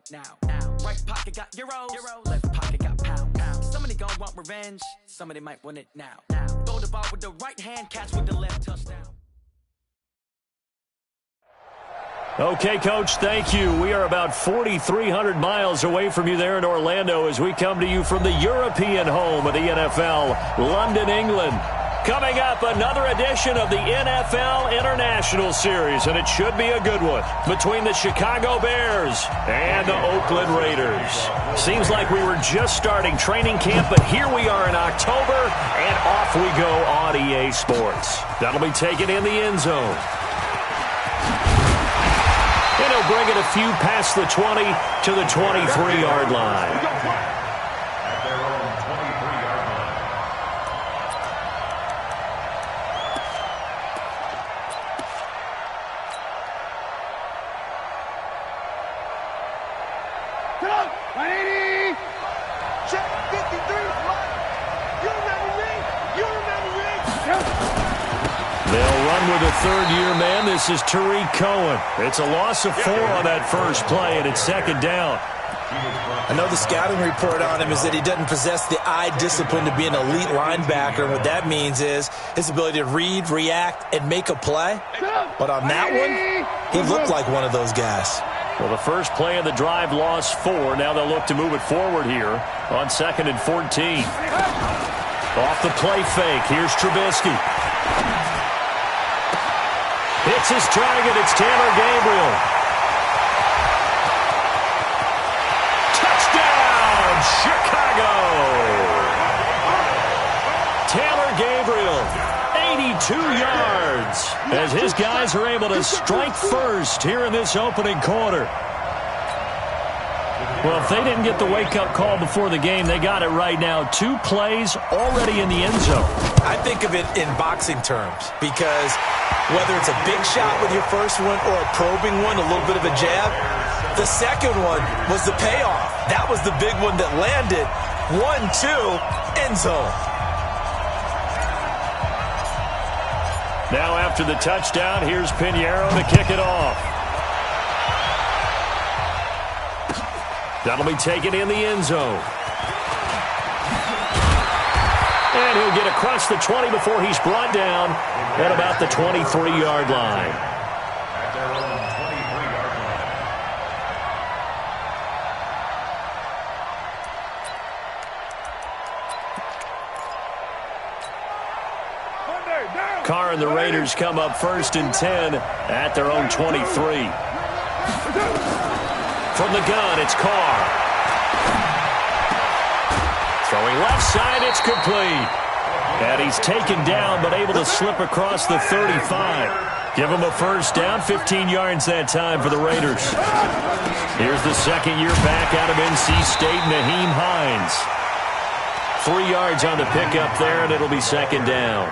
it now. Right pocket got euros, left pocket got pounds. Somebody gon' want revenge, somebody might want it now. Throw the ball with the right hand, catch with the left, touchdown. Okay, Coach, thank you. We are about 4,300 miles away from you there in Orlando as we come to you from the European home of the NFL, London, England. Coming up, another edition of the NFL International Series, and it should be a good one, between the Chicago Bears and the Oakland Raiders. Seems like we were just starting training camp, but here we are in October, and off we go on EA Sports. That'll be taken in the end zone. And he'll bring it a few past the 20 to the 23-yard line. At their own 23-yard line. Come on, 180. Check 53. You remember me? You remember me? They'll run with a third-year man. This is Tariq Cohen. It's a loss of 4 on that first play, and it's second down. I know the scouting report on him is that he doesn't possess the eye discipline to be an elite linebacker. What that means is his ability to read, react, and make a play. But on that one, he looked like one of those guys. Well, the first play of the drive lost 4. Now they'll look to move it forward here on 2nd and 14. Off the play fake. Here's Trubisky. It's his target. It's Taylor Gabriel. Touchdown, Chicago! Taylor Gabriel, 82 yards, as his guys are able to strike first here in this opening quarter. Well, if they didn't get the wake-up call before the game, they got it right now. 2 plays already in the end zone. I think of it in boxing terms because whether it's a big shot with your first one or a probing one, a little bit of a jab, the second one was the payoff. That was the big one that landed. 1-2, end zone. Now after the touchdown, here's Pinheiro to kick it off. That'll be taken in the end zone. And he'll get across the 20 before he's brought down at about the 23-yard line. At their own 23-yard line. Carr and the Raiders come up 1st and 10 at their own 23. From the gun, it's Carr. Throwing left side, it's complete. And he's taken down, but able to slip across the 35. Give him a first down, 15 yards that time for the Raiders. Here's the second-year back out of NC State, Naheem Hines. 3 yards on the pickup there, and it'll be second down.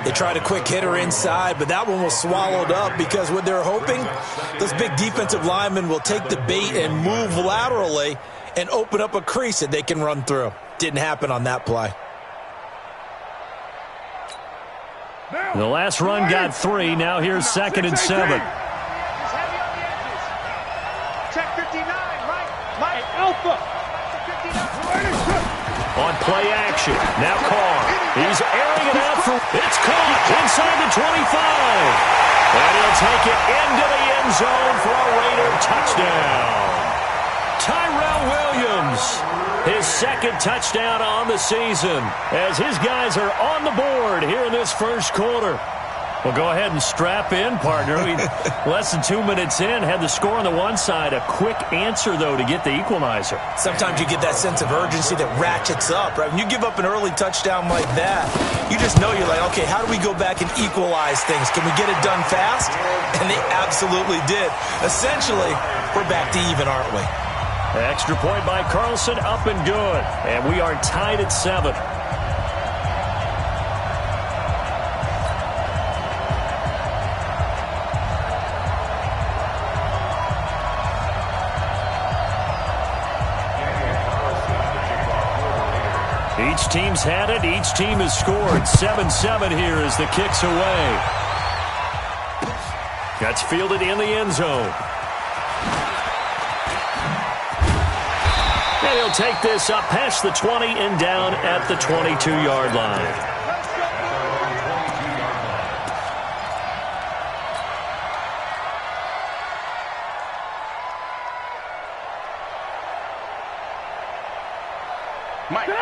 They tried a quick hitter inside, but that one was swallowed up because what they're hoping, those big defensive linemen will take the bait and move laterally and open up a crease that they can run through. Didn't happen on that play. The last run got 3. Now here's 2nd and 7. Check 59, right, Alpha. On play action, now Carr. He's airing it out for, it's caught inside the 25. And he'll take it into the end zone for a Raider touchdown. Tyrell Williams, his 2nd touchdown on the season, as his guys are on the board here in this first quarter. Well, go ahead and strap in, partner. Less than 2 minutes in, had the score on the one side. A quick answer, though, to get the equalizer. Sometimes you get that sense of urgency that ratchets up, right? When you give up an early touchdown like that, you just know you're like, okay, how do we go back and equalize things? Can we get it done fast? And they absolutely did. Essentially, we're back to even, aren't we? Extra point by Carlson, up and good. And we are tied at 7. Each team's had it. Each team has scored. 7-7 here as the kick's away. That's fielded in the end zone. And he'll take this up past the 20 and down at the 22-yard line.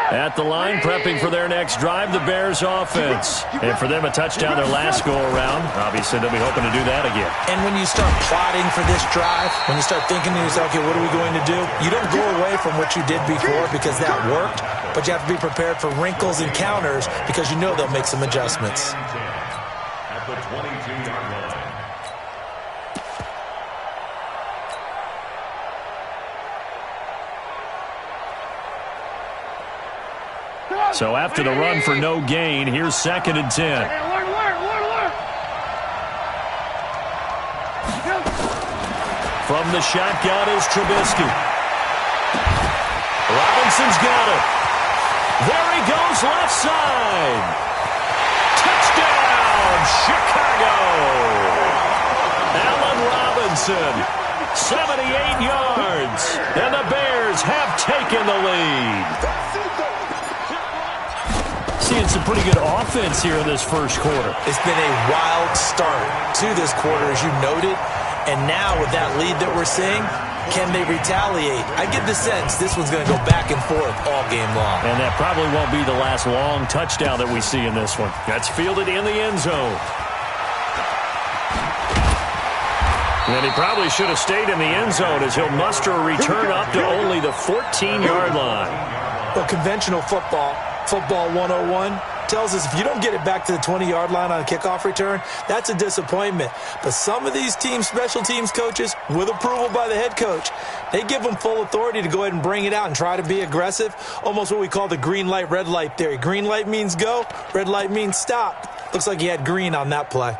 At the line, prepping for their next drive, the Bears offense. And for them, a touchdown their last go-around. Obviously, they'll be hoping to do that again. And when you start plotting for this drive, when you start thinking to yourself, okay, what are we going to do? You don't go away from what you did before because that worked, but you have to be prepared for wrinkles and counters because you know they'll make some adjustments. At the 22-yard line. So after the run for no gain, here's 2nd and 10. From the shotgun is Trubisky. Robinson's got it. There he goes, left side. Touchdown, Chicago. Allen Robinson, 78 yards. And the Bears have taken the lead. Seeing some pretty good offense here in this first quarter. It's been a wild start to this quarter, as you noted. And now with that lead that we're seeing, can they retaliate? I get the sense this one's going to go back and forth all game long. And that probably won't be the last long touchdown that we see in this one. That's fielded in the end zone. And he probably should have stayed in the end zone as he'll muster a return up to only the 14-yard line. Well, conventional football 101, tells us if you don't get it back to the 20-yard line on a kickoff return, that's a disappointment. But some of these teams, special teams coaches, with approval by the head coach, they give them full authority to go ahead and bring it out and try to be aggressive, almost what we call the green light, red light theory. Green light means go, red light means stop. Looks like he had green on that play.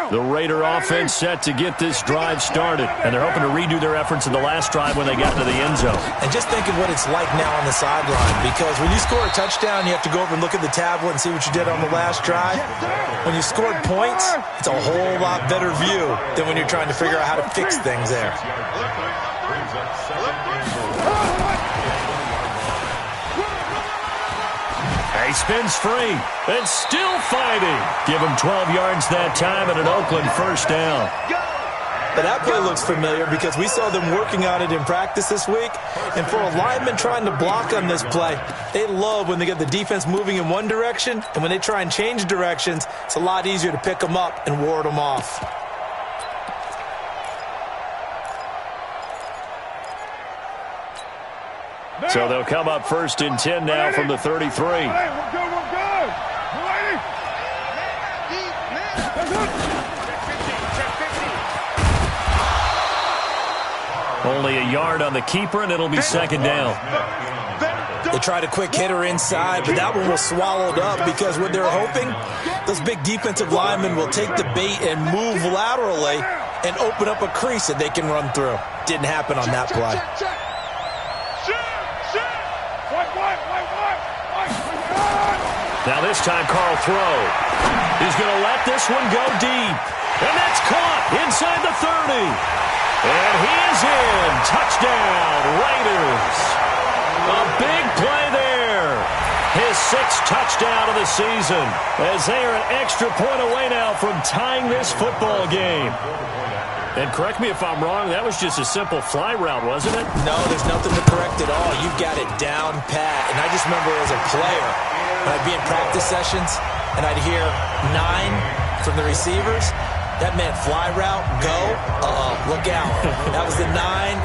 The Raider offense set to get this drive started, and they're hoping to redo their efforts in the last drive when they got to the end zone. And just think of what it's like now on the sideline, because when you score a touchdown, you have to go over and look at the tablet and see what you did on the last drive. When you scored points, it's a whole lot better view than when you're trying to figure out how to fix things there. He spins free and still fighting. Give him 12 yards that time and an Oakland first down. But that play looks familiar because we saw them working on it in practice this week. And for a lineman trying to block on this play, they love when they get the defense moving in one direction. And when they try and change directions, it's a lot easier to pick them up and ward them off. So they'll come up 1st and 10 now from the 33. We're good. Only a yard on the keeper, and it'll be 2nd down. They tried a quick hitter inside, but that one was swallowed up because what they're hoping, those big defensive linemen will take the bait and move laterally and open up a crease that they can run through. Didn't happen on that play. Now this time, Carl throw. He's going to let this one go deep. And that's caught inside the 30. And he is in. Touchdown, Raiders. A big play there. His 6th touchdown of the season, as they are an extra point away now from tying this football game. And correct me if I'm wrong, that was just a simple fly route, wasn't it? No, there's nothing to correct at all. You've got it down pat. And I just remember as a player, when I'd be in practice sessions and I'd hear 9 from the receivers, that meant fly route, go, look out. That was the 9,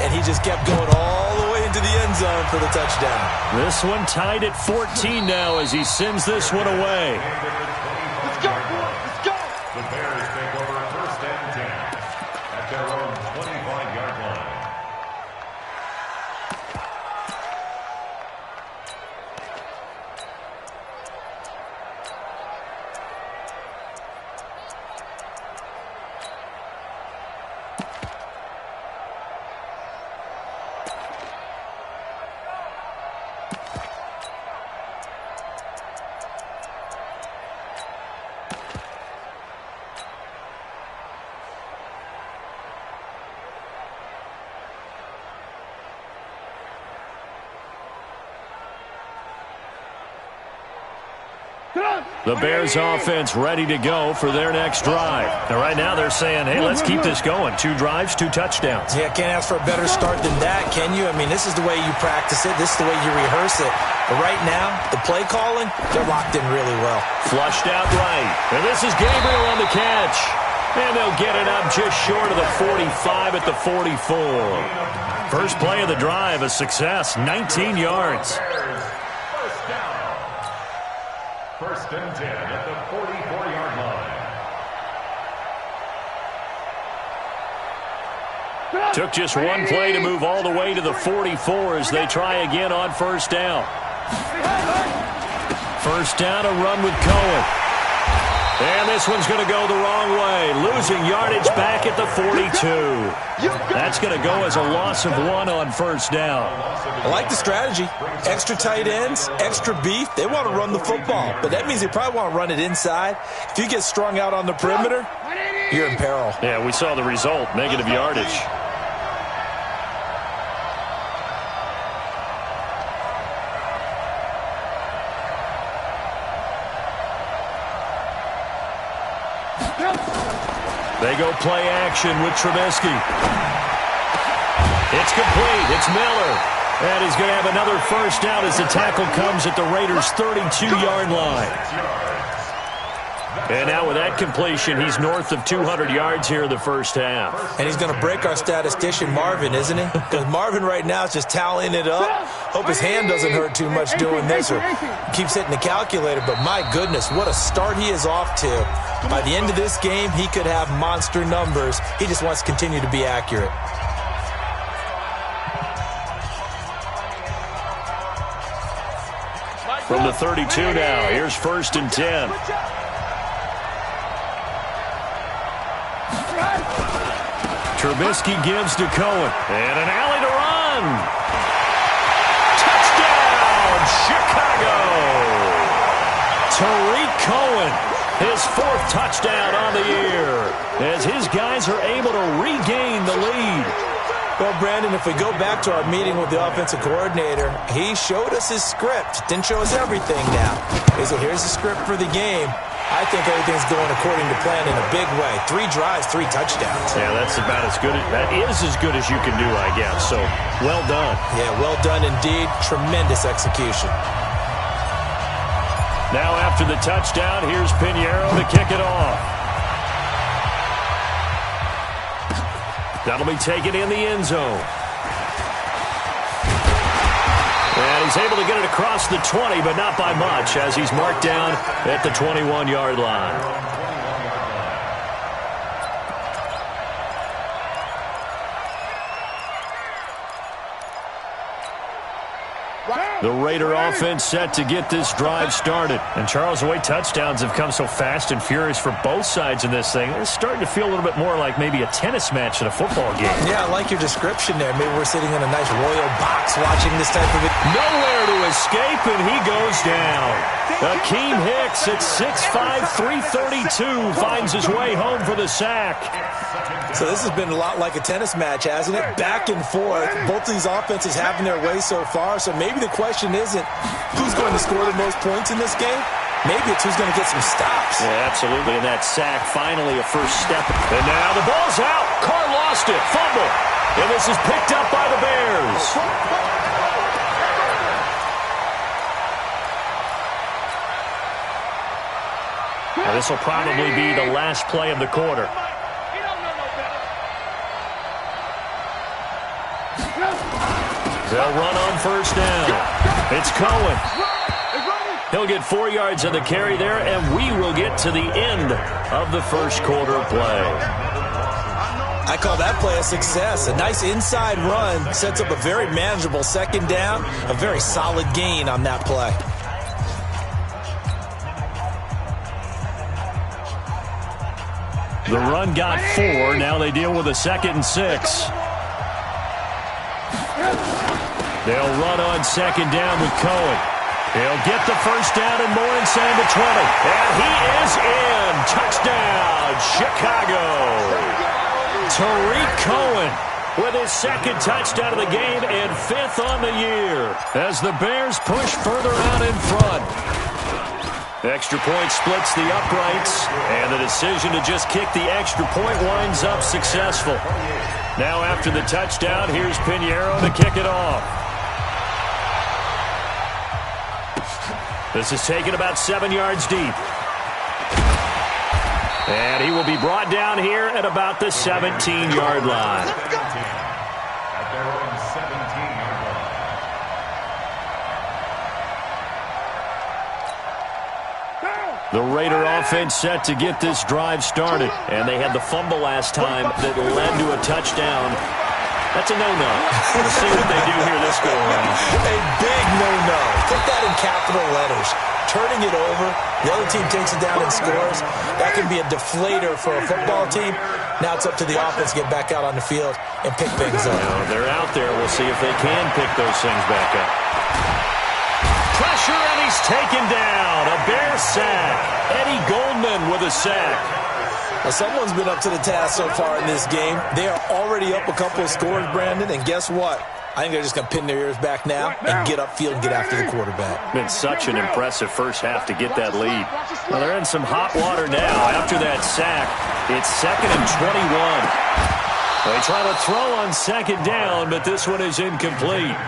and he just kept going all the way into the end zone for the touchdown. This one tied at 14 now as he sends this one away. Let's go, boys. Let's go. The Bears take over 1st and 10 at their own 25-yard line. The Bears offense ready to go for their next drive. Now, right now they're saying, hey, let's keep this going. 2 drives, 2 touchdowns. Yeah, can't ask for a better start than that, can you? I mean, this is the way you practice it. This is the way you rehearse it. But right now, the play calling, they're locked in really well. Flushed out right. And this is Gabriel on the catch. And they'll get it up just short of the 45 at the 44. First play of the drive, a success, 19 yards. First and 10 at the 44-yard line. Took just one play to move all the way to the 44 as they try again on first down. First down, a run with Cohen. And this one's going to go the wrong way. Losing yardage back at the 42. That's going to go as a loss of 1 on first down. I like the strategy. Extra tight ends, extra beef. They want to run the football, but that means they probably want to run it inside. If you get strung out on the perimeter, you're in peril. Yeah, we saw the result, negative yardage. They go play action with Trubisky. It's complete. It's Miller. And he's going to have another first down as the tackle comes at the Raiders' 32-yard line. And now with that completion, he's north of 200 yards here in the first half. And he's going to break our statistician, Marvin, isn't he? Because Marvin right now is just tallying it up. Hope his hand doesn't hurt too much doing this or keeps hitting the calculator. But my goodness, what a start he is off to. By the end of this game, he could have monster numbers. He just wants to continue to be accurate. From the 32 now, here's first and 10. Trubisky gives to Cohen. And an alley to run. Touchdown, Chicago. Tariq Cohen, his 4th touchdown on the year, as his guys are able to regain the lead. Well, Brandon, if we go back to our meeting with the offensive coordinator, he showed us his script. Didn't show us everything now. He said, here's the script for the game. I think everything's going according to plan in a big way. 3 drives, 3 touchdowns. Yeah, that's about as good. That is as good as you can do, I guess. So, well done. Yeah, well done indeed. Tremendous execution. Now after the touchdown, here's Pinheiro to kick it off. That'll be taken in the end zone. And he's able to get it across the 20, but not by much, as he's marked down at the 21-yard line. The Raider offense set to get this drive started. And Charles, the way touchdowns have come so fast and furious for both sides in this thing, it's starting to feel a little bit more like maybe a tennis match in a football game. Yeah, I like your description there. Maybe we're sitting in a nice royal box watching this type of it. Nowhere to escape, and he goes down. Akeem Hicks at 6'5", 332 finds his way home for the sack. So this has been a lot like a tennis match, hasn't it? Back and forth. Both these offenses having their way so far. So maybe the question isn't who's going to score the most points in this game. Maybe it's who's going to get some stops. Yeah, absolutely. And that sack, finally a first step. And now the ball's out. Carr lost it. Fumble. And this is picked up by the Bears. Now this will probably be the last play of the quarter. They'll run on first down. It's Cohen. He'll get 4 yards on the carry there, and we will get to the end of the first quarter play. I call that play a success. A nice inside run sets up a very manageable second down. A very solid gain on that play. The run got 4. Now they deal with a 2nd and 6. They'll run on second down with Cohen. He'll get the first down and more inside the 20. And he is in. Touchdown, Chicago. Tariq Cohen with his 2nd touchdown of the game and 5th on the year as the Bears push further out in front. Extra point splits the uprights, and the decision to just kick the extra point winds up successful. Now after the touchdown, here's Pinheiro to kick it off. This is taken about 7 yards deep. And he will be brought down here at about the 17-yard line. At their own 17-yard line. The Raider offense set to get this drive started. And they had the fumble last time that led to a touchdown. That's a no-no. We'll see what they do here this go around. A big no-no. Put that in capital letters. Turning it over, the other team takes it down and scores. That can be a deflator for a football team. Now it's up to the offense to get back out on the field and pick things up. Now, they're out there. We'll see if they can pick those things back up. Pressure, and he's taken down. A Bear sack. Eddie Goldman with a sack. Well, someone's been up to the task so far in this game. They are already up a couple of scores, Brandon, and guess what? I think they're just going to pin their ears back now and get upfield and get after the quarterback. Been such an impressive first half to get that lead. Well, they're in some hot water now. After that sack, it's 2nd and 21. They try to throw on 2nd down, but this one is incomplete.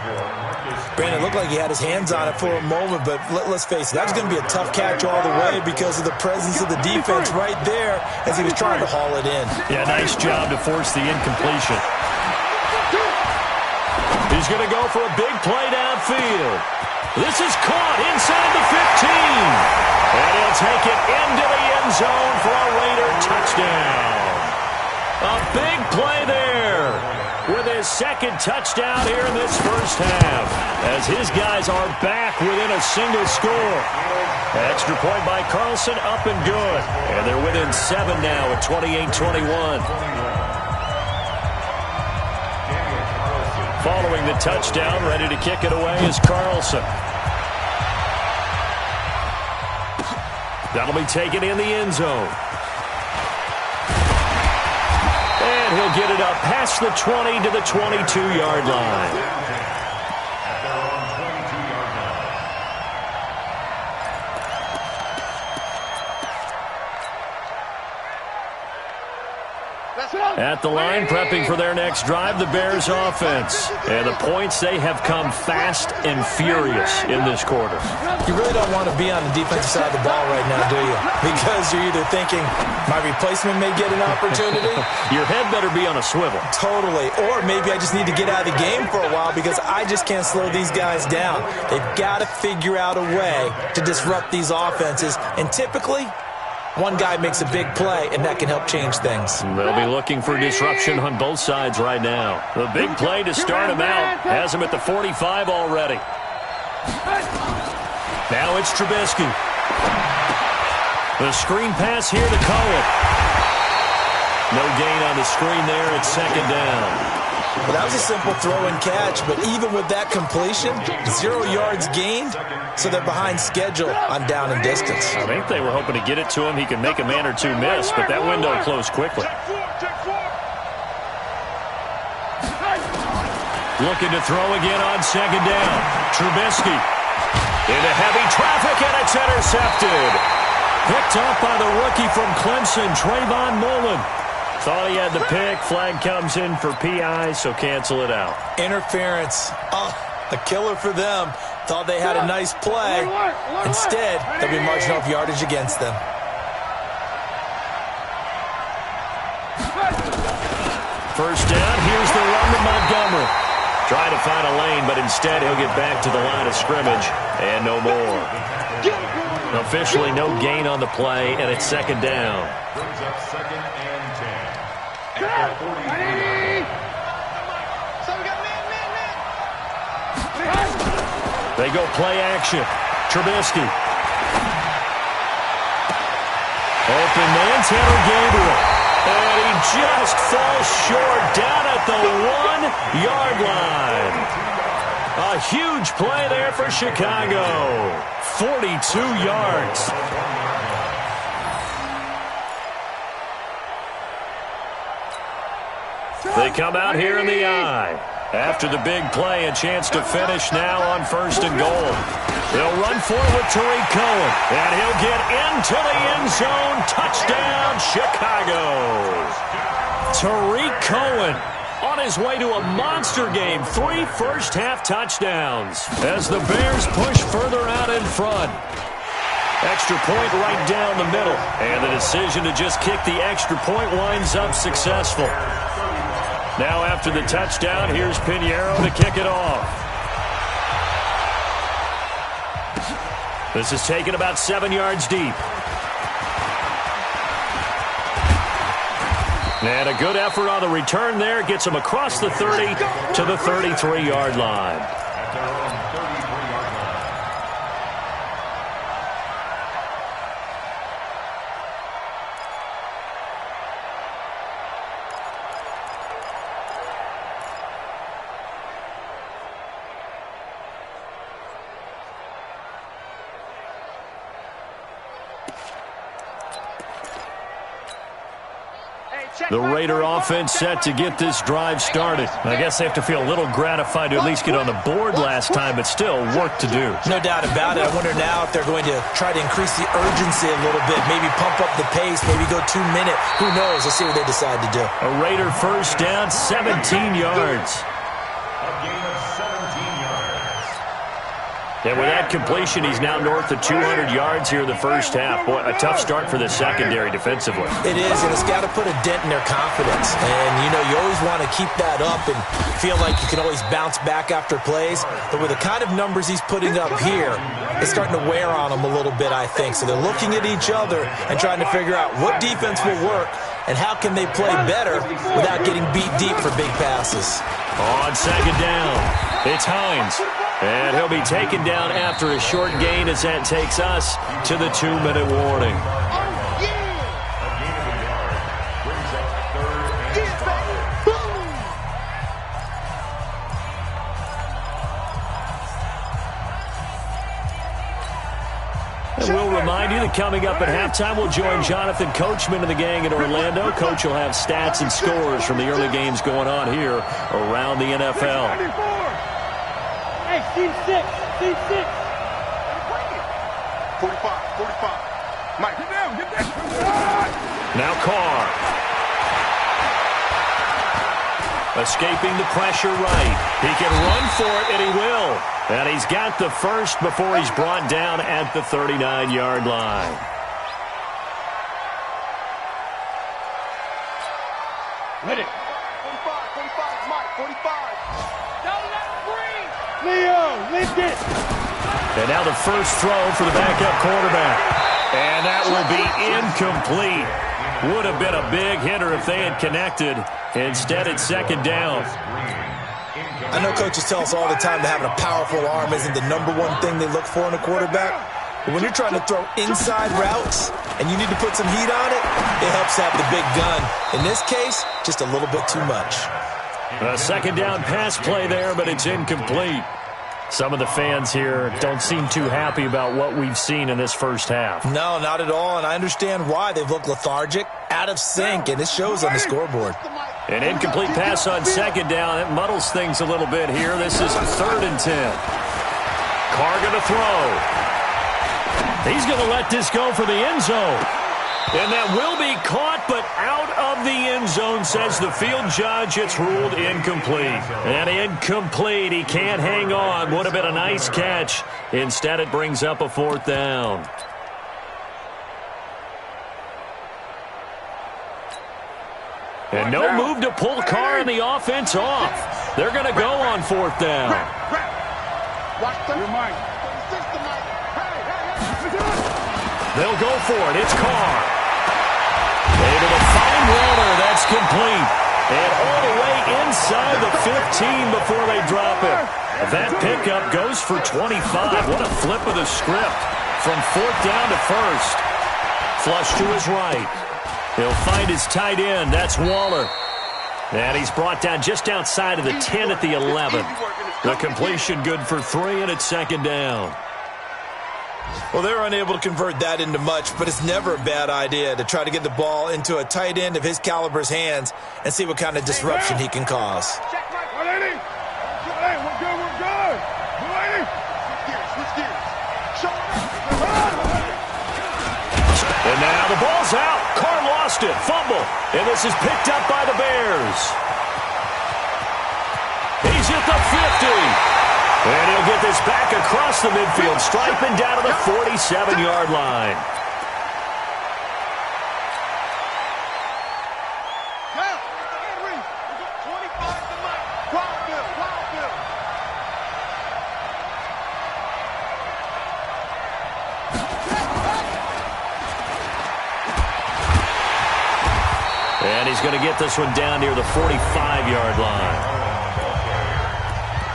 Brandon, it looked like he had his hands on it for a moment, but let's face it, that's going to be a tough catch all the way because of the presence of the defense right there as he was trying to haul it in. Yeah, nice job to force the incompletion. He's going to go for a big play downfield. This is caught inside the 15. And he'll take it into the end zone for a Raider touchdown. A big play there with his 2nd touchdown here in this first half as his guys are back within a single score. Extra point by Carlson, up and good. And they're within 7 now at 28-21. Following the touchdown, ready to kick it away is Carlson. That'll be taken in the end zone. And he'll get it up past the 20 to the 22-yard line. At their own 22-yard line. At the line, prepping for their next drive, the Bears offense. And the points, they have come fast and furious in this quarter. You really don't want to be on the defensive side of the ball right now, do you? Because you're either thinking, my replacement may get an opportunity. Your head better be on a swivel. Totally. Or maybe I just need to get out of the game for a while because I just can't slow these guys down. They've got to figure out a way to disrupt these offenses. And typically, one guy makes a big play, and that can help change things. They'll be looking for disruption on both sides right now. The big play to start him out has him at the 45 already. Now it's Trubisky. The screen pass here to Cohen. No gain on the screen there at 2nd down. Well, that was a simple throw and catch, but even with that completion, 0 yards gained, so they're behind schedule on down and distance. I think they were hoping to get it to him. He could make a man or two miss, but that window closed quickly. Looking to throw again on 2nd down. Trubisky into heavy traffic, and it's intercepted. Picked up by the rookie from Clemson, Trayvon Mullen. Thought he had the pick. Flag comes in for PI, so cancel it out. Interference. Oh, a killer for them. Thought they had a nice play. Instead, they'll be marching off yardage against them. First down, here's the run to Montgomery. Trying to find a lane, but instead he'll get back to the line of scrimmage, and no more. Officially no gain on the play, and it's 2nd down. Brings up 2nd and 10. At the 43. They go play action. Trubisky. Open man, Tanner Gabriel. And he just falls short down at the 1-yard line. A huge play there for Chicago. 42 yards. They come out here in the I. After the big play, a chance to finish now on 1st and goal. They'll run forward with Tariq Cohen, and he'll get into the end zone. Touchdown, Chicago. Tariq Cohen on his way to a monster game. 3 first-half touchdowns as the Bears push further out in front. Extra point right down the middle. And the decision to just kick the extra point winds up successful. Now after the touchdown, here's Pinheiro to kick it off. This is taken about 7 yards deep. And a good effort on the return there. Gets him across the 30 to the 33-yard line. At their own 33-yard line. The Raider offense set to get this drive started. I guess they have to feel a little gratified to at least get on the board last time, but still work to do. No doubt about it. I wonder now if they're going to try to increase the urgency a little bit, maybe pump up the pace, maybe go 2 minute. Who knows? Let's see what they decide to do. A Raider first down, 17 yards. A gain of 17 yards. And with that completion, he's now north of 200 yards here in the first half. Boy, a tough start for the secondary defensively. It is, and it's got to put a dent in their confidence. And, you know, you always want to keep that up and feel like you can always bounce back after plays. But with the kind of numbers he's putting up here, it's starting to wear on them a little bit, I think. So they're looking at each other and trying to figure out what defense will work and how can they play better without getting beat deep for big passes. On second down, it's Hines. And he'll be taken down after a short gain as that takes us to the 2-minute warning. A gain of a yard brings up 3rd and 7. And we'll remind you that coming up at halftime, we'll join Jonathan Coachman and the gang in Orlando. Coach will have stats and scores from the early games going on here around the NFL. Hey, Steve 6. 45. Mike, get down. Now Carr. Escaping the pressure right. He can run for it, and he will. And he's got the first before he's brought down at the 39-yard line. Hit it. 45, Mike, 45. Don't let him breathe. Leo, lift it. And now the first throw for the backup quarterback. And that will be incomplete. Would have been a big hitter if they had connected. Instead, it's second down. I know coaches tell us all the time that having a powerful arm isn't the #1 thing they look for in a quarterback. But when you're trying to throw inside routes and you need to put some heat on it, it helps have the big gun. In this case, just a little bit too much. A second down pass play there, but it's incomplete. Some of the fans here don't seem too happy about what we've seen in this first half. No, not at all, and I understand why. They've looked lethargic, out of sync, and it shows on the scoreboard. An incomplete pass on second down. It muddles things a little bit here. This is 3rd and 10. Carr going to throw. He's going to let this go for the end zone. And that will be caught, but out of the end zone, says the field judge. It's ruled incomplete. And incomplete. He can't hang on. Would have been a nice catch. Instead, it brings up a 4th down. And no move to pull Carr and the offense off. They're going to go on 4th down. They'll go for it. It's Carr. Able to find Waller. That's complete. And all the way inside the 15 before they drop it. That pickup goes for 25. What a flip of the script. From 4th down to 1st. Flush to his right. He'll find his tight end. That's Waller. And he's brought down just outside of the 10 at the 11. The completion good for 3, and it's second down. Well, they're unable to convert that into much, but it's never a bad idea to try to get the ball into a tight end of his caliber's hands and see what kind of disruption he can cause. Hey, we're good. Switch gears. And now the ball's out. Carr lost it. Fumble. And this is picked up by the Bears. He's at the 50. And he'll get this back across the midfield stripe and down to the 47-yard line. And he's going to get this one down near the 45-yard line.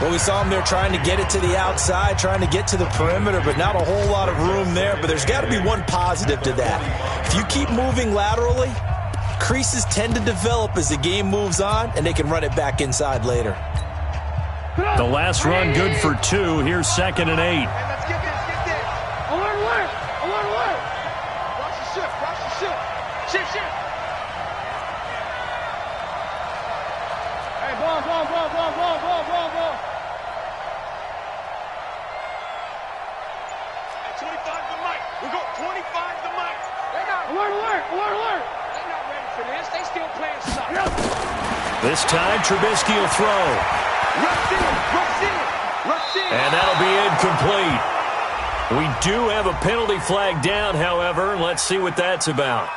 Well, we saw him there trying to get it to the outside, trying to get to the perimeter, but not a whole lot of room there. But there's got to be one positive to that. If you keep moving laterally, creases tend to develop as the game moves on, and they can run it back inside later. The last run good for 2. Here's 2nd and 8. Hey, let's get this, get this. Alert. Watch the ship. Ship. Hey, ball. Hey, 25 the mic. We go 25 the mic. Alert. They're not ready for this. They still playing soccer. This time, Trubisky will throw. Rush in. And that'll be incomplete. We do have a penalty flag down, however. Let's see what that's about.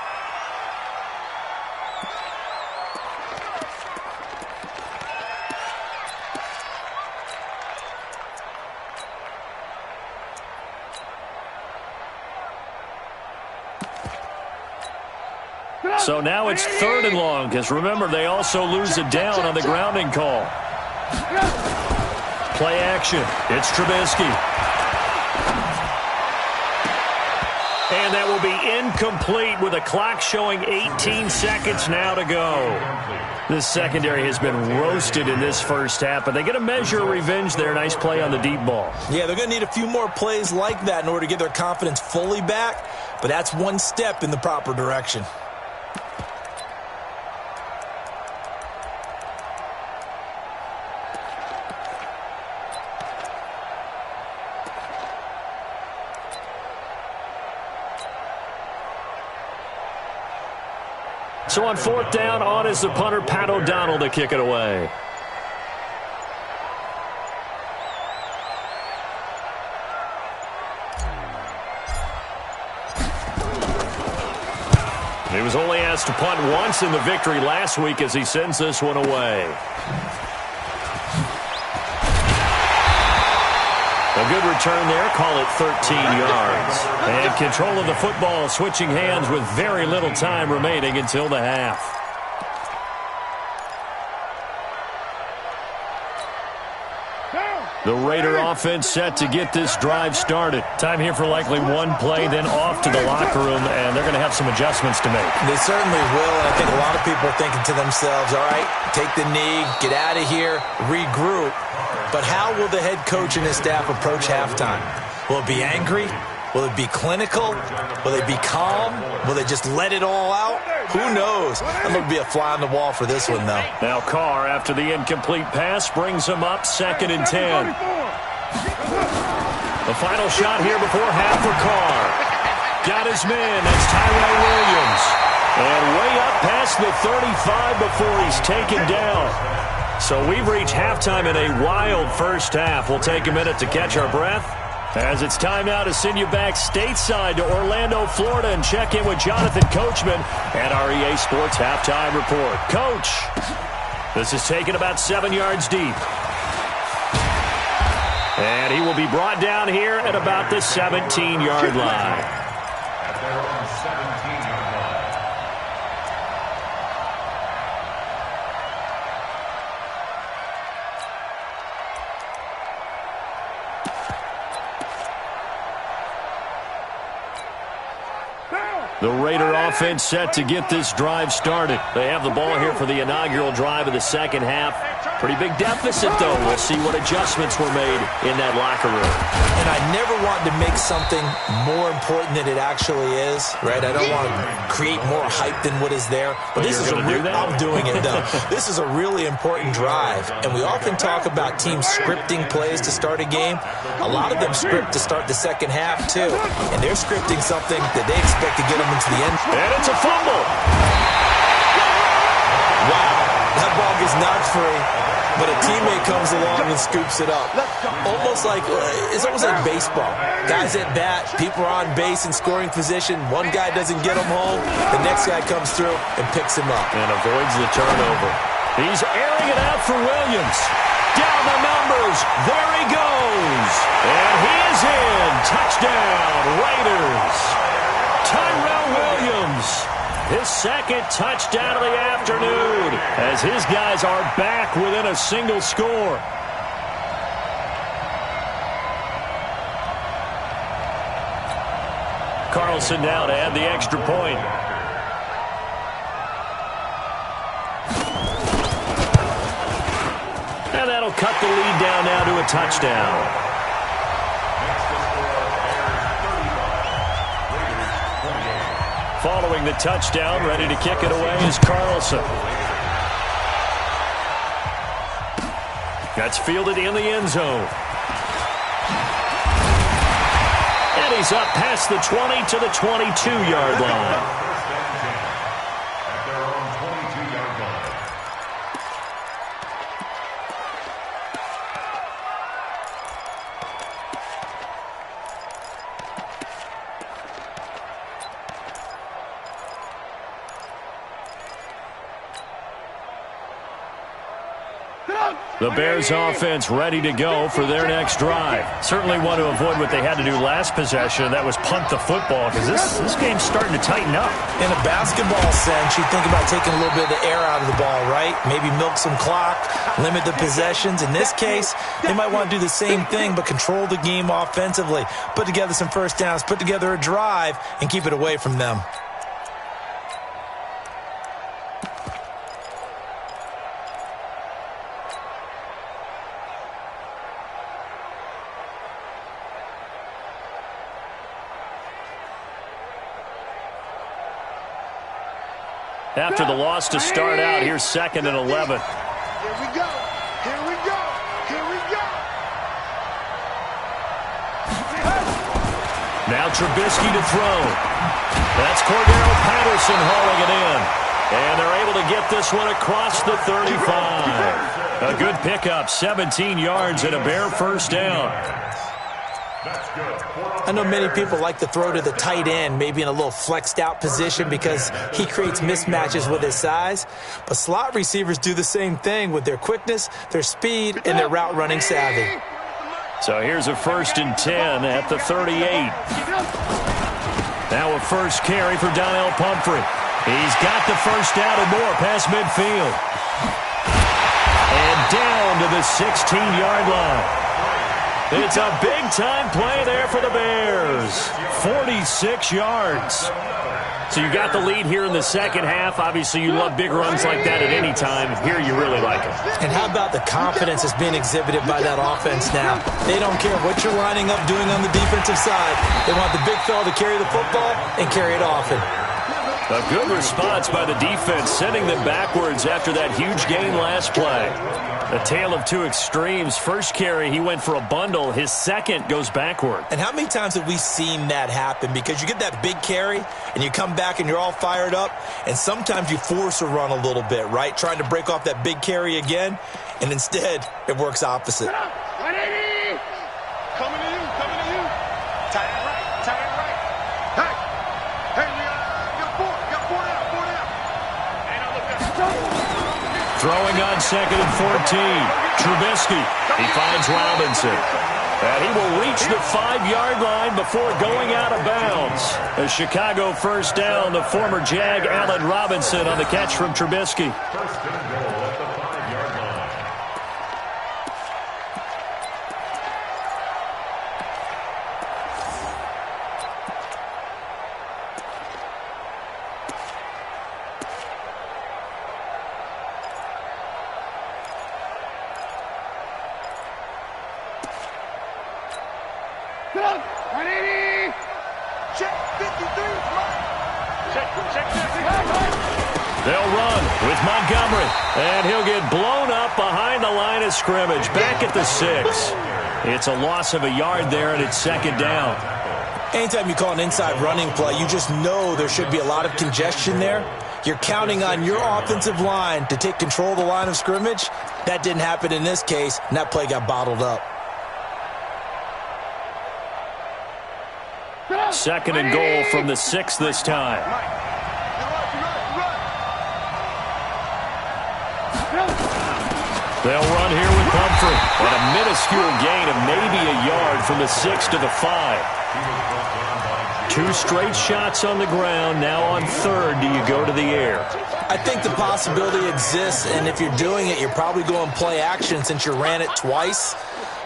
So now it's 3rd and long, because remember, they also lose it down on the grounding call. Play action. It's Trubisky. And that will be incomplete with a clock showing 18 seconds now to go. This secondary has been roasted in this first half, but they get a measure of revenge there. Nice play on the deep ball. Yeah, they're going to need a few more plays like that in order to get their confidence fully back, but that's one step in the proper direction. So on 4th down, on is the punter, Pat O'Donnell, to kick it away. He was only asked to punt once in the victory last week as he sends this one away. A good return there, call it 13 yards. And control of the football switching hands with very little time remaining until the half. The Raider offense set to get this drive started. Time here for likely one play, then off to the locker room, and they're going to have some adjustments to make. They certainly will, and I think a lot of people are thinking to themselves, all right, take the knee, get out of here, regroup. But how will the head coach and his staff approach halftime? Will it be angry? Will it be clinical? Will they be calm? Will they just let it all out? Who knows? I'm going to be a fly on the wall for this one, though. Now Carr, after the incomplete pass, brings him up 2nd and 10. The final shot here before half for Carr. Got his man. That's Tyrell Williams. And way up past the 35 before he's taken down. So we've reached halftime in a wild first half. We'll take a minute to catch our breath, as it's time now to send you back stateside to Orlando, Florida, and check in with Jonathan Coachman at our EA Sports Halftime Report. Coach, this is taken about 7 yards deep. And he will be brought down here at about the 17-yard line. At their own 17-yard line. The Raider offense set to get this drive started. They have the ball here for the inaugural drive of the second half. Pretty big deficit, though. We'll see what adjustments were made in that locker room. And I never want to make something more important than it actually is, right? I don't want to create more hype than what is there. But this is I'm doing it, though. This is a really important drive. And we often talk about teams scripting plays to start a game. A lot of them script to start the second half, too. And they're scripting something that they expect to get them him into the end. And it's a fumble. Wow, that ball gets knocked free, but a teammate comes along and scoops it up. It's almost like baseball. Guys at bat, people are on base in scoring position. One guy doesn't get him home. The next guy comes through and picks him up. And avoids the turnover. He's airing it out for Williams. Down the numbers. There he goes. And he is in. Touchdown, Raiders. Tyrell Williams. His second touchdown of the afternoon as his guys are back within a single score. Carlson now to add the extra point. And that'll cut the lead down now to a touchdown. Following the touchdown, ready to kick it away is Carlson. That's fielded in the end zone. And he's up past the 20 to the 22-yard line. At their own 22-yard line. The Bears offense ready to go for their next drive. Certainly want to avoid what they had to do last possession. That was punt the football because this game's starting to tighten up. In a basketball sense, you think about taking a little bit of the air out of the ball, right? Maybe milk some clock, limit the possessions. In this case, they might want to do the same thing but control the game offensively. Put together some first downs, put together a drive, and keep it away from them. After the loss to start out, here's 2nd and 11. Here we go. Here we go. Here we go. Now Trubisky to throw. That's Cordero Patterson hauling it in. And they're able to get this one across the 35. A good pickup, 17 yards and a Bear first down. I know many people like to throw to the tight end, maybe in a little flexed out position because he creates mismatches with his size. But slot receivers do the same thing with their quickness, their speed, and their route running savvy. So here's a 1st and 10 at the 38. Now a first carry for Donnell Pumphrey. He's got the first down and more past midfield. And down to the 16-yard line. It's a big-time play there for the Bears. 46 yards. So you got the lead here in the second half. Obviously, you love big runs like that at any time. Here, you really like it. And how about the confidence that's being exhibited by that offense now? They don't care what you're lining up doing on the defensive side. They want the big fella to carry the football and carry it often. A good response by the defense, sending them backwards after that huge gain last play. A tale of two extremes. First carry, he went for a bundle. His second goes backward. And how many times have we seen that happen? Because you get that big carry, and you come back and you're all fired up, and sometimes you force a run a little bit, right? Trying to break off that big carry again, and instead, it works opposite. Coming to you, coming to you. Tight end right, tight end right. Hey, we got four down. Ain't no look at. Throwing on 2nd and 14. Trubisky. He finds Robinson. And he will reach the 5-yard line before going out of bounds. A Chicago first down. The former Jag, Allen Robinson, on the catch from Trubisky. First and goal at the 5-yard line. Ready? Check 53. Check. They'll run with Montgomery. And he'll get blown up behind the line of scrimmage. Back at the 6. It's a loss of a yard there, and it's 2nd down. Anytime you call an inside running play, you just know there should be a lot of congestion there. You're counting on your offensive line to take control of the line of scrimmage. That didn't happen in this case, and that play got bottled up. 2nd and goal from the 6 this time. They'll run here with Pumphrey. And a minuscule gain of maybe a yard from the 6 to the 5. 2 straight shots on the ground. Now on 3rd, do you go to the air? I think the possibility exists, and if you're doing it, you're probably going play action since you ran it twice.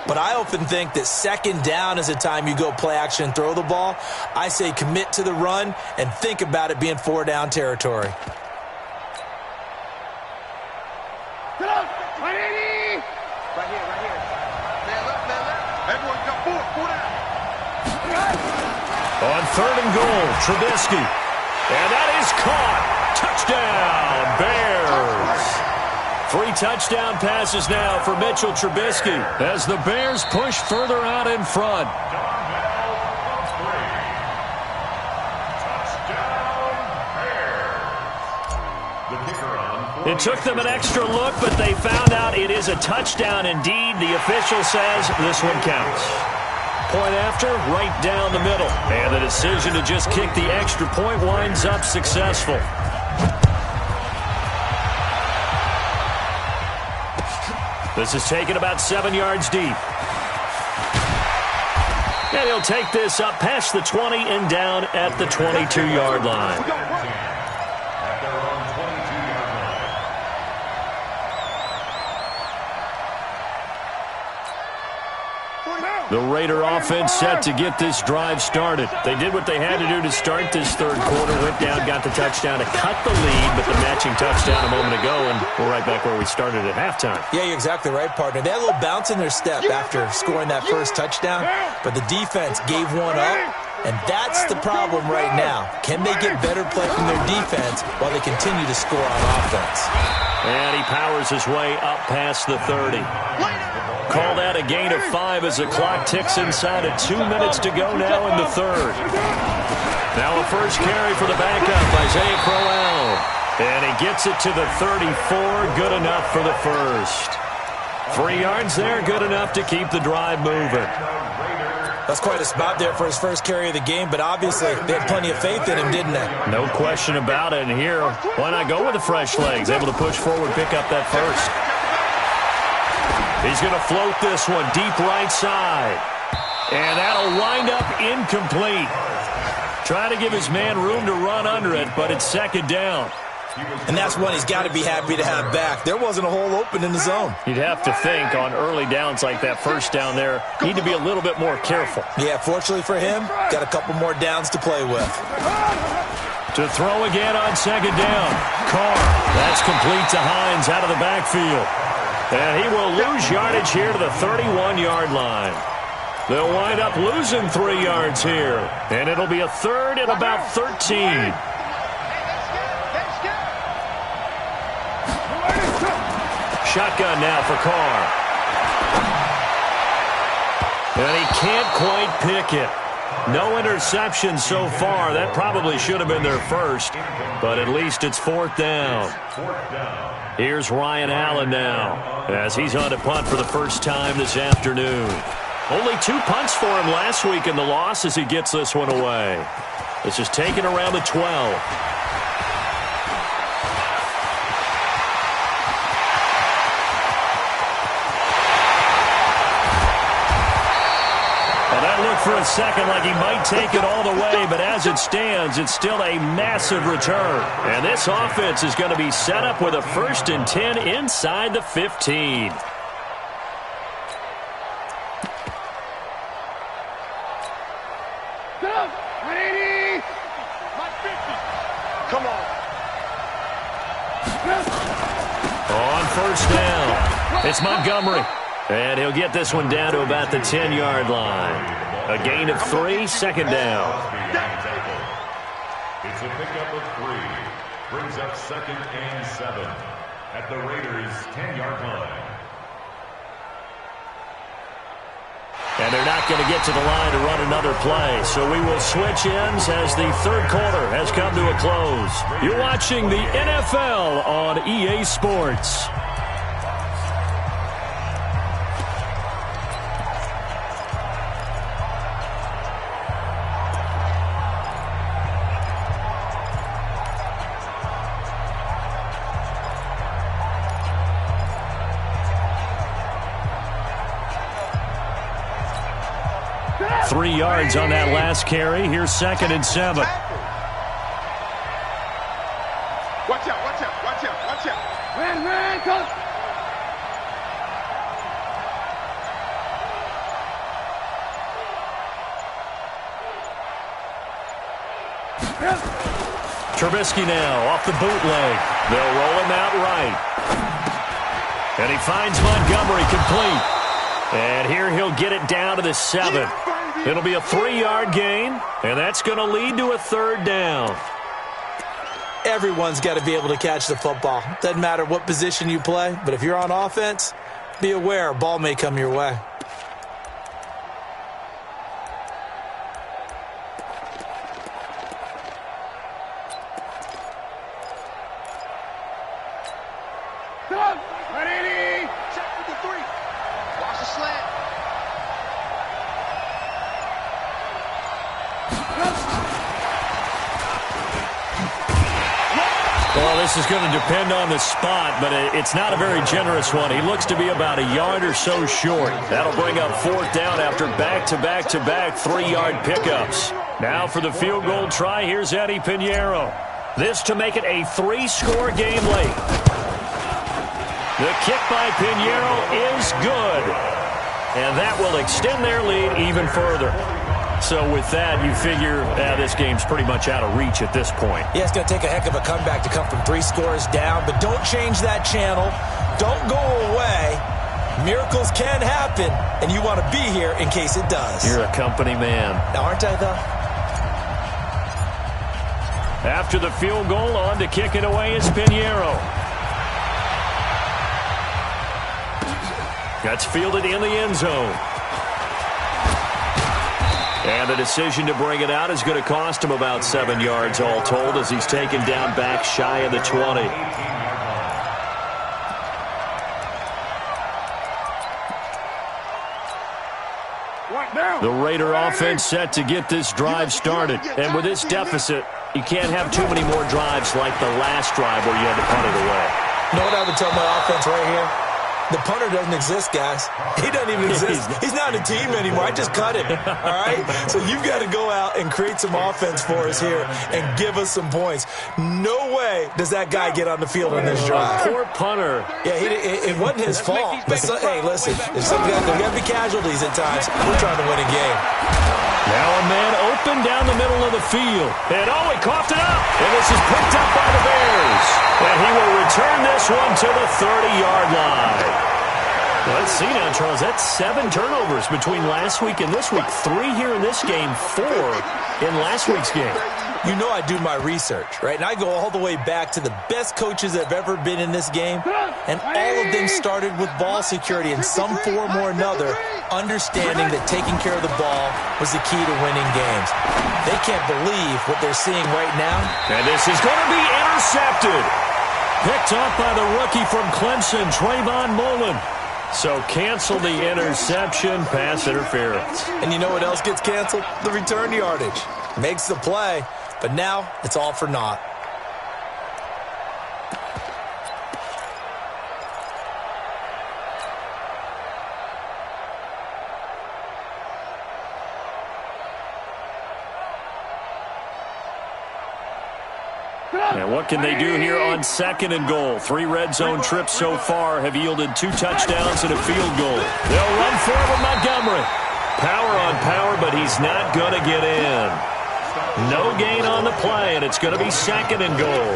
But I often think that 2nd down is the time you go play action and throw the ball. I say commit to the run and think about it being 4-down territory. Right here. Man left. Everyone got 4 down. On 3rd and goal, Trubisky. And that is caught. Touchdown, Bears. 3 touchdown passes now for Mitchell Trubisky as the Bears push further out in front. It took them an extra look, but they found out it is a touchdown indeed. The official says this one counts. Point after, right down the middle. And the decision to just kick the extra point winds up successful. This is taken about 7 yards deep. And he'll take this up past the 20 and down at the 22-yard line. The Raider offense set to get this drive started. They did what they had to do to start this 3rd quarter. Went down, got the touchdown to cut the lead, but the matching touchdown a moment ago, and we're right back where we started at halftime. Yeah, you're exactly right, partner. They had a little bounce in their step after scoring that first touchdown, but the defense gave one up, and that's the problem right now. Can they get better play from their defense while they continue to score on offense? And he powers his way up past the 30. Call that a gain of 5 as the clock ticks inside of 2 minutes to go now in the 3rd. Now a first carry for the backup, Isaiah Crowell. And he gets it to the 34, good enough for the first. 3 yards there, good enough to keep the drive moving. That's quite a spot there for his first carry of the game, but obviously they had plenty of faith in him, didn't they? No question about it. And here, why not go with the fresh legs? Able to push forward, pick up that first. He's going to float this one deep right side. And that'll wind up incomplete. Try to give his man room to run under it, but it's 2nd down. And that's one he's got to be happy to have back. There wasn't a hole open in the zone. You'd have to think on early downs like that first down there, need to be a little bit more careful. Yeah, fortunately for him, got a couple more downs to play with. To throw again on 2nd down. Carr, that's complete to Hines out of the backfield. And he will lose yardage here to the 31-yard line. They'll wind up losing 3 yards here. And it'll be a 3rd and about 13. Shotgun now for Carr. And he can't quite pick it. No interception so far. That probably should have been their first. But at least it's 4th down. Here's Ryan Allen now as he's on to punt for the first time this afternoon. Only 2 punts for him last week in the loss as he gets this one away. This is taken around the 12. For a second like he might take it all the way, but as it stands, it's still a massive return. And this offense is going to be set up with a 1st and 10 inside the 15. Come on. On 1st down, it's Montgomery. And he'll get this one down to about the 10-yard line. A gain of 3, 2nd down. It's a pickup of 3. Brings up 2nd and 7 at the Raiders' 10-yard line. And they're not not going to get to the line to run another play. So we will switch ends as the third quarter has come to a close. You're watching the NFL on EA Sports. Three yards on that last carry. Here's 2nd and 7. Watch out, watch out, watch out, watch out. Man, come. Trubisky now off the bootleg. They'll roll him out right. And he finds Montgomery complete. And here he'll get it down to the 7. It'll be a 3-yard gain, and that's going to lead to a 3rd down. Everyone's got to be able to catch the football. Doesn't matter what position you play, but if you're on offense, be aware a ball may come your way. Check for the 3. Watch the slant. Well, this is going to depend on the spot, but it's not a very generous one. He looks to be about a yard or so short. That'll bring up 4th down after back-to-back-to-back 3-yard pickups. Now for the field goal try, here's Eddie Pinheiro. This to make it a 3-score game late. The kick by Pinheiro is good. And that will extend their lead even further. So with that, you figure this game's pretty much out of reach at this point. Yeah, it's going to take a heck of a comeback to come from 3 scores down, but don't change that channel. Don't go away. Miracles can happen, and you want to be here in case it does. You're a company man. Now, aren't I, though? After the field goal, on to kick it away is Pinheiro. That's fielded in the end zone. And the decision to bring it out is going to cost him about 7 yards all told as he's taken down back shy of the 20. The Raider offense set to get this drive started. And with this deficit, you can't have too many more drives like the last drive where you had to punt it away. You know what I would tell my offense right here? The punter doesn't exist, guys. He doesn't even exist. He's not a team anymore. I just cut him. All right? So you've got to go out and create some offense for us here and give us some points. No way does that guy get on the field on this drive. Poor punter. Yeah, it wasn't his fault. But hey, listen, if there's got to be casualties at times. We're trying to win a game. Now a man open down the middle of the field. And he coughed it up. And this is picked up by the Bears. And he will return this one to the 30-yard line. Let's see now, Charles. That's 7 turnovers between last week and this week. 3 here in this game, 4 in last week's game. You know I do my research, right? And I go all the way back to the best coaches that have ever been in this game. And all of them started with ball security in some form or another, understanding that taking care of the ball was the key to winning games. They can't believe what they're seeing right now. And this is going to be intercepted. Picked up by the rookie from Clemson, Trayvon Mullen. So cancel the interception, pass interference. And you know what else gets canceled? The return yardage. Makes the play, but now it's all for naught. And what can they do here on 2nd and goal? 3 red zone trips so far have yielded 2 touchdowns and a field goal. They'll run for it with Montgomery. Power on power, but he's not going to get in. No gain on the play, and it's going to be 2nd and goal.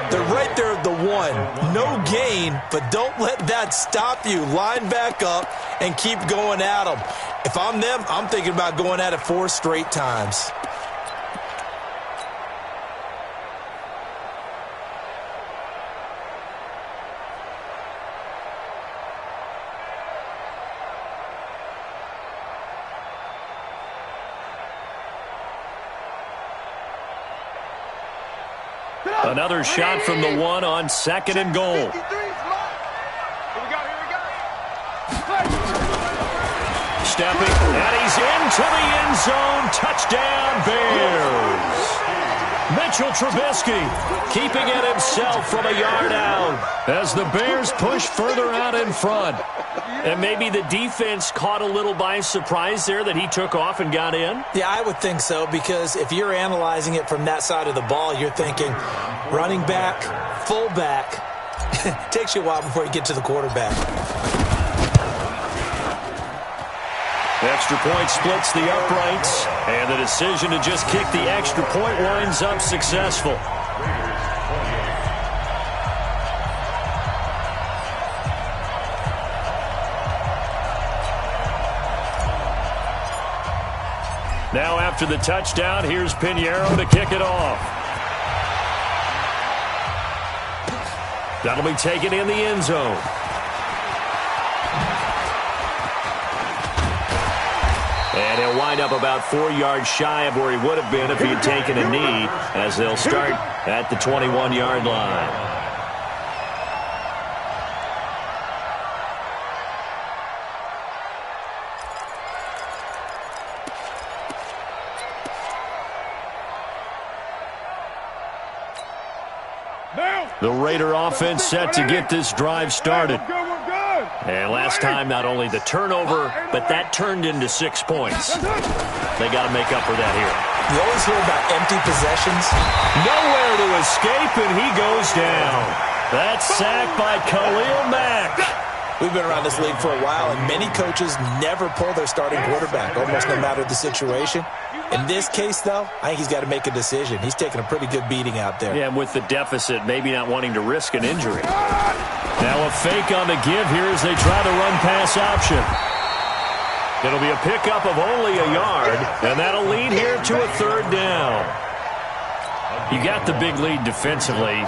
They're right there at the 1. No gain, but don't let that stop you. Line back up and keep going at them. If I'm them, I'm thinking about going at it 4 straight times. Another shot from the one on 2nd and goal. Here we go. Stepping, and he's into the end zone. Touchdown, Bears. Mitchell Trubisky keeping it himself from a yard out as the Bears push further out in front. And maybe the defense caught a little by surprise there that he took off and got in? Yeah, I would think so, because if you're analyzing it from that side of the ball, you're thinking running back, fullback. Takes you a while before you get to the quarterback. Extra point splits the uprights, and the decision to just kick the extra point winds up successful. Now after the touchdown, here's Pinheiro to kick it off. That'll be taken in the end zone. And he'll wind up about 4 yards shy of where he would have been if he had taken a knee, as they'll start at the 21-yard line. The Raider offense set to get this drive started. And last time, not only the turnover, but that turned into 6 points. They got to make up for that here. You always hear about empty possessions. Nowhere to escape, and he goes down. That's sacked by Khalil Mack. We've been around this league for a while, and many coaches never pull their starting quarterback, almost no matter the situation. In this case, though, I think he's got to make a decision. He's taking a pretty good beating out there. Yeah, and with the deficit, maybe not wanting to risk an injury. Now a fake on the give here as they try the run-pass option. It'll be a pickup of only a yard, and that'll lead here to a 3rd down. You got the big lead defensively,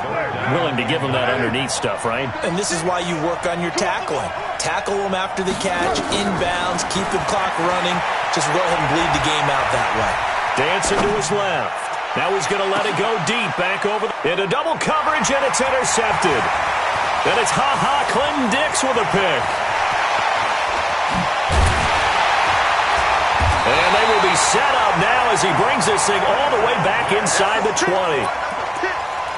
willing to give them that underneath stuff, right? And this is why you work on your tackling. Tackle them after the catch, inbounds, keep the clock running. Just go ahead and bleed the game out that way. Dancing to his left. Now he's going to let it go deep, back over into double coverage, and it's intercepted. And it's Clinton Dix with a pick. And they will be set up now as he brings this thing all the way back inside the 20.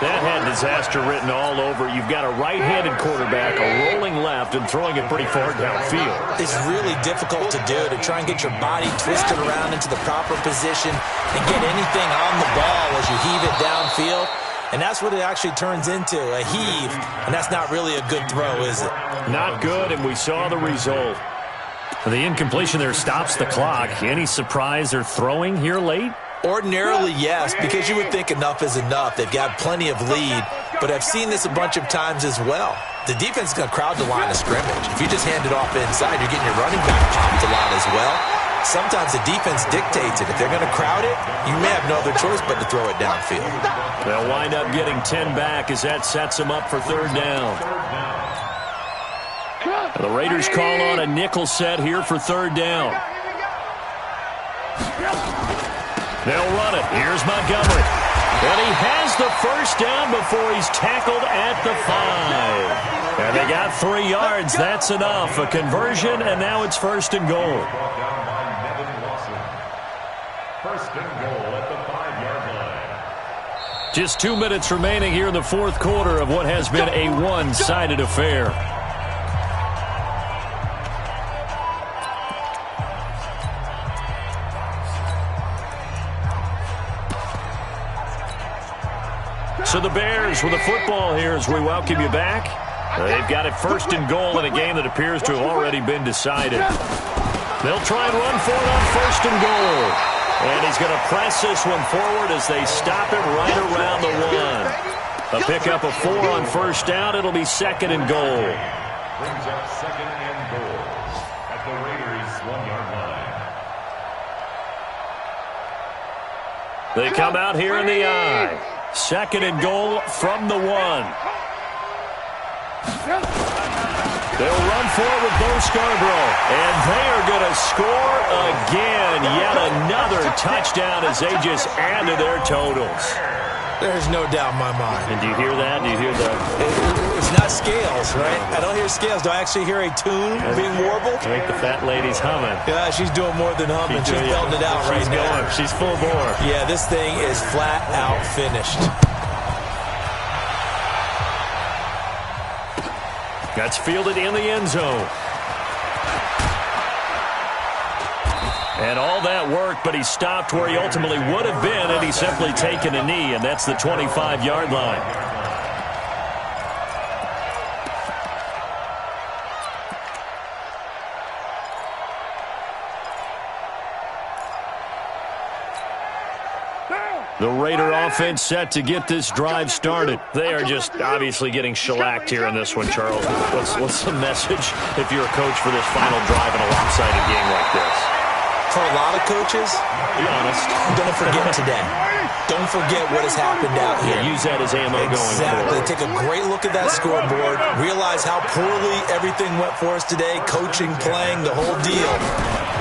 That had disaster written all over. You've got a right-handed quarterback, a rolling left, and throwing it pretty far downfield. It's really difficult to do, to try and get your body twisted around into the proper position and get anything on the ball as you heave it downfield. And that's what it actually turns into, a heave. And that's not really a good throw, is it? Not good, and we saw the result. The incompletion there stops the clock. Any surprise they're throwing here late? Ordinarily, yes, because you would think enough is enough. They've got plenty of lead, but I've seen this a bunch of times as well. The defense is going to crowd the line of scrimmage. If you just hand it off inside, you're getting your running back popped a lot as well. Sometimes the defense dictates it. If they're going to crowd it, you may have no other choice but to throw it downfield. They'll wind up getting 10 back as that sets them up for 3rd down. The Raiders call on a nickel set here for 3rd down. They'll run it. Here's Montgomery. And he has the 1st down before he's tackled at the 5. And they got 3 yards. That's enough. A conversion, and now it's 1st and goal. 1st and goal at the 5-yard line. Just 2 minutes remaining here in the 4th quarter of what has been a one-sided affair. So the Bears with the football here as we welcome you back. They've got it 1st and goal in a game that appears to have already been decided. They'll try and run for it on 1st and goal. And he's going to press this one forward as they stop it right around the 1. A pickup of 4 on 1st down. It'll be 2nd and goal. Brings up 2nd and goal at the Raiders' 1-yard line. They come out here in the eye. 2nd and goal from the 1. They'll run forward with Bo Scarborough, and they are going to score again. Yet another touchdown as they just add to their totals. There's no doubt in my mind. And do you hear that? Do you hear the... It's not scales, right? I don't hear scales. Do I actually hear a tune being warbled? I think the fat lady's humming. Yeah, she's doing more than humming. She's belting it out right now. She's full bore. Yeah, this thing is flat out finished. That's fielded in the end zone. And all that work, but he stopped where he ultimately would have been had he simply taken a knee, and that's the 25-yard line. The Raider offense set to get this drive started. They are just obviously getting shellacked here in this one, Charles. What's the message if you're a coach for this final drive in a lopsided game like this? For a lot of coaches, be honest, don't forget today. Don't forget what has happened out here. Use that as ammo going Exactly. forward. Take a great look at that scoreboard. Realize how poorly everything went for us today. Coaching, playing, the whole deal.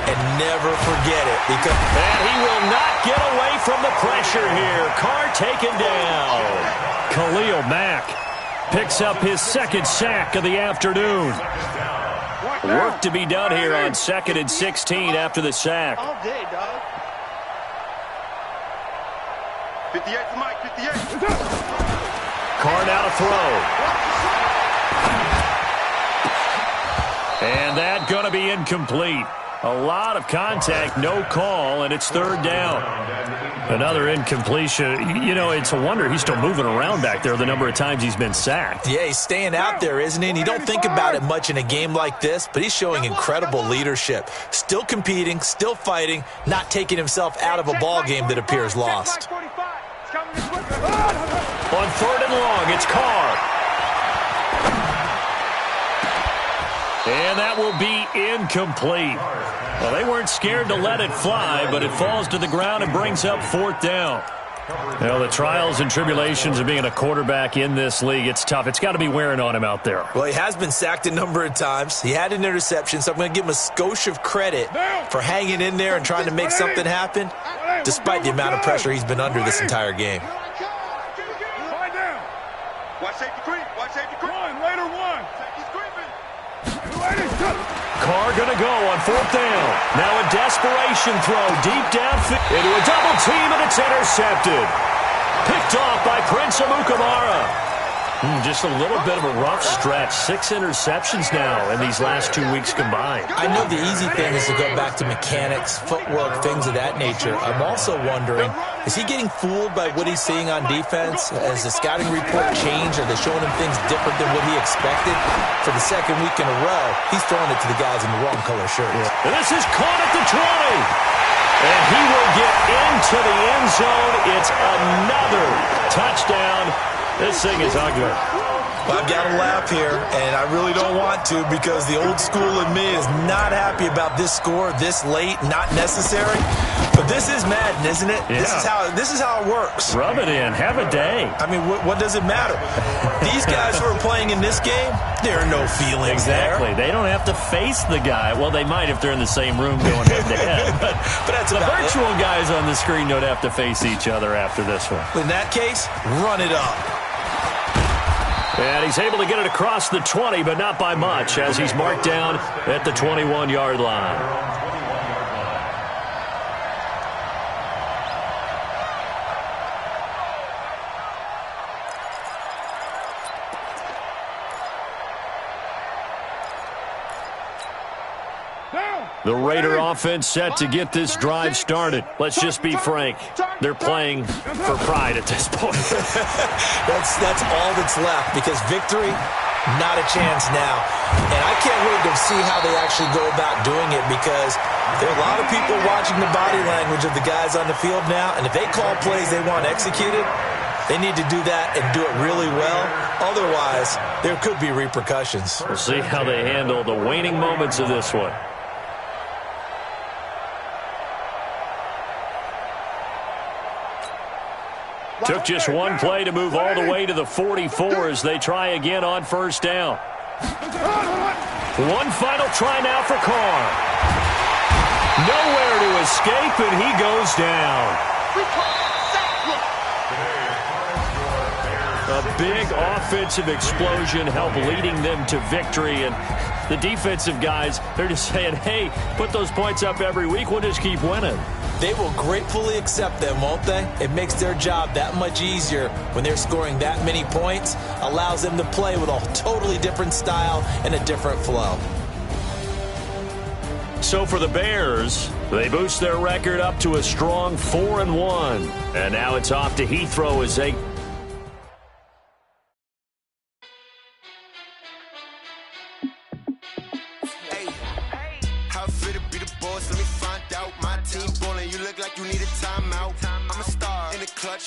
And never forget it. And he will not get away from the pressure here. Carr taken down. Khalil Mack picks up his second sack of the afternoon. Work to be done here on 2nd and 16 after the sack. All day, dog. 58 to Mike, 58. Carr now to throw. And that going to be incomplete. A lot of contact, no call, and it's 3rd down. Another incompletion. You know, it's a wonder he's still moving around back there the number of times he's been sacked. Yeah, he's staying out there, isn't he? And you don't think about it much in a game like this, but he's showing incredible leadership. Still competing, still fighting, not taking himself out of a ball game that appears lost. On 3rd and long, it's Carr. And that will be incomplete. Well, they weren't scared to let it fly, but it falls to the ground and brings up 4th down. Well, the trials and tribulations of being a quarterback in this league, it's tough. It's got to be wearing on him out there. Well, he has been sacked a number of times. He had an interception, so I'm going to give him a skosh of credit for hanging in there and trying to make something happen, despite the amount of pressure he's been under this entire game. Watch safety creep. Watch safety creep. Raider one. Safety's creeping. Carr going to go on 4th down. Now a desperation throw deep downfield into a double team, and it's intercepted. Picked off by Prince Amukamara. Just a little bit of a rough stretch. 6 interceptions now in these last 2 weeks combined. I know the easy thing is to go back to mechanics, footwork, things of that nature. I'm also wondering, is he getting fooled by what he's seeing on defense? Has the scouting report changed? Are they showing him things different than what he expected? For the 2nd week in a row, he's throwing it to the guys in the wrong color shirts. And this is caught at the 20. And he will get into the end zone. It's another touchdown. This thing is ugly. Well, I've got to laugh here, and I really don't want to because the old school in me is not happy about this score this late, not necessary. But this is Madden, isn't it? Yeah. This is how it works. Rub it in. Have a day. I mean, what does it matter? These guys who are playing in this game, there are no feelings Exactly. there. They don't have to face the guy. Well, they might if they're in the same room going head-to-head. But that's the about virtual guys on the screen don't have to face each other after this one. In that case, run it up. And he's able to get it across the 20, but not by much, as he's marked down at the 21-yard line. The Raider offense set to get this drive started. Let's just be frank. They're playing for pride at this point. That's all that's left because victory, not a chance now. And I can't wait to see how they actually go about doing it because there are a lot of people watching the body language of the guys on the field now. And if they call plays they want executed, they need to do that and do it really well. Otherwise, there could be repercussions. We'll see how they handle the waning moments of this one. Took just one play to move all the way to the 44 as they try again on 1st down. One final try now for Carr. Nowhere to escape, and he goes down. A big offensive explosion helped leading them to victory. And the defensive guys, they're just saying, hey, put those points up every week. We'll just keep winning. They will gratefully accept them, won't they? It makes their job that much easier when they're scoring that many points. Allows them to play with a totally different style and a different flow. So for the Bears, they boost their record up to a strong 4-1. And now it's off to Heathrow as they...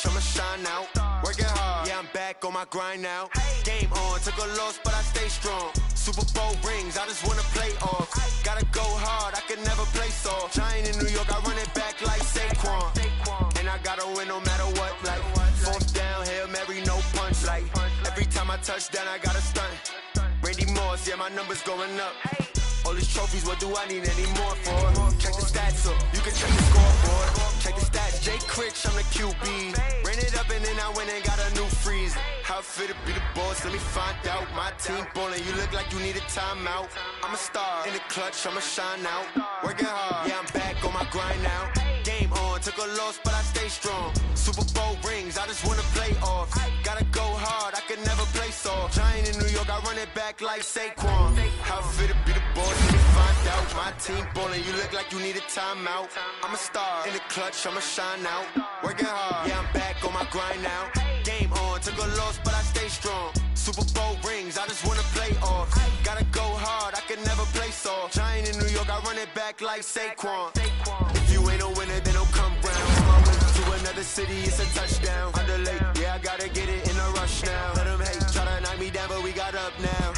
I'ma shine out, working hard, yeah, I'm back on my grind now. Game on, took a loss, but I stay strong. Super Bowl rings, I just wanna play off. Gotta go hard, I can never play soft. Giant in New York, I run it back like Saquon. And I gotta win no matter what, like fourth down, Hail Mary, no punch. Like every time I touch down, I gotta stunt. Randy Moss, yeah, my numbers going up. All these trophies, what do I need any more for? Check the stats up, you can check the scoreboard. Check the stats, Jay Critch, I'm the QB. Ran it up and then I went and got a new freeze. How fit to be the boss, let me find out. My team ballin', you look like you need a timeout. I'm a star, in the clutch, I'ma shine out. Working hard, yeah, I'm back on my grind now. Game on, took a loss, but I stay strong. Super Bowl rings, I just wanna play off. Gotta go hard, I can never play soft. Giant in New York, I run it back like Saquon. How fit to be the boss, let me find out. My team ballin', you look like you need a timeout. I'm a star, in the clutch, I'ma shine out. Working hard, yeah, I'm back on my grind now. Game on, took a loss, but I stay strong. Super Bowl rings, I just wanna play off. Gotta go hard, I can never play soft. Giant in New York, I run it back like Saquon. If you ain't a winner, then don't come round. On my way to another city, it's a touchdown. Underlay, yeah, I gotta get it in a rush now. Let them hate, try to knock me down, but we got up now.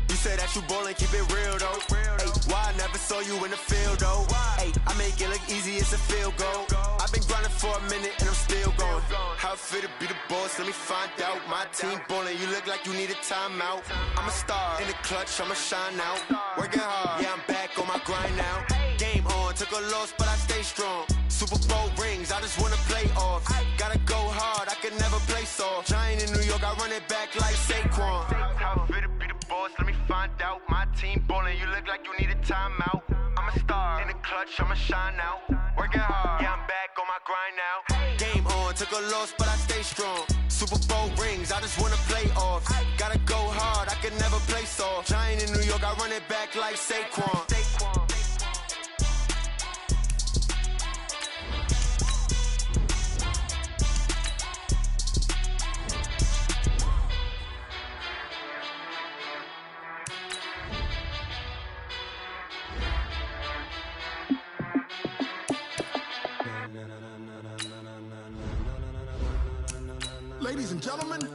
You said that you ballin', keep it real though. Ay, why I never saw you in the field though? Ay, I make it look easy, it's a field goal. I've been grinding for a minute and I'm still going. How fit to be the boss, let me find out. My team ballin', you look like you need a timeout. I'm a star, in the clutch, I'ma shine out. Working hard, yeah, I'm back on my grind now. Game on, took a loss, but I stay strong. Super Bowl rings, I just wanna play off. Gotta go hard, I can never play soft. Giant in New York, I run it back like Saquon. How fit to be the boss, let me find out. My team ballin', you look like you need a timeout. I'm a star, in the clutch, I'ma shine out. Working hard, yeah, I'm back on my grind now. Game on, took a loss, but I stay strong. Super Bowl rings, I just wanna play off. Gotta go hard, I can never play soft. Giant in New York, I run it back like Saquon. Ladies and gentlemen,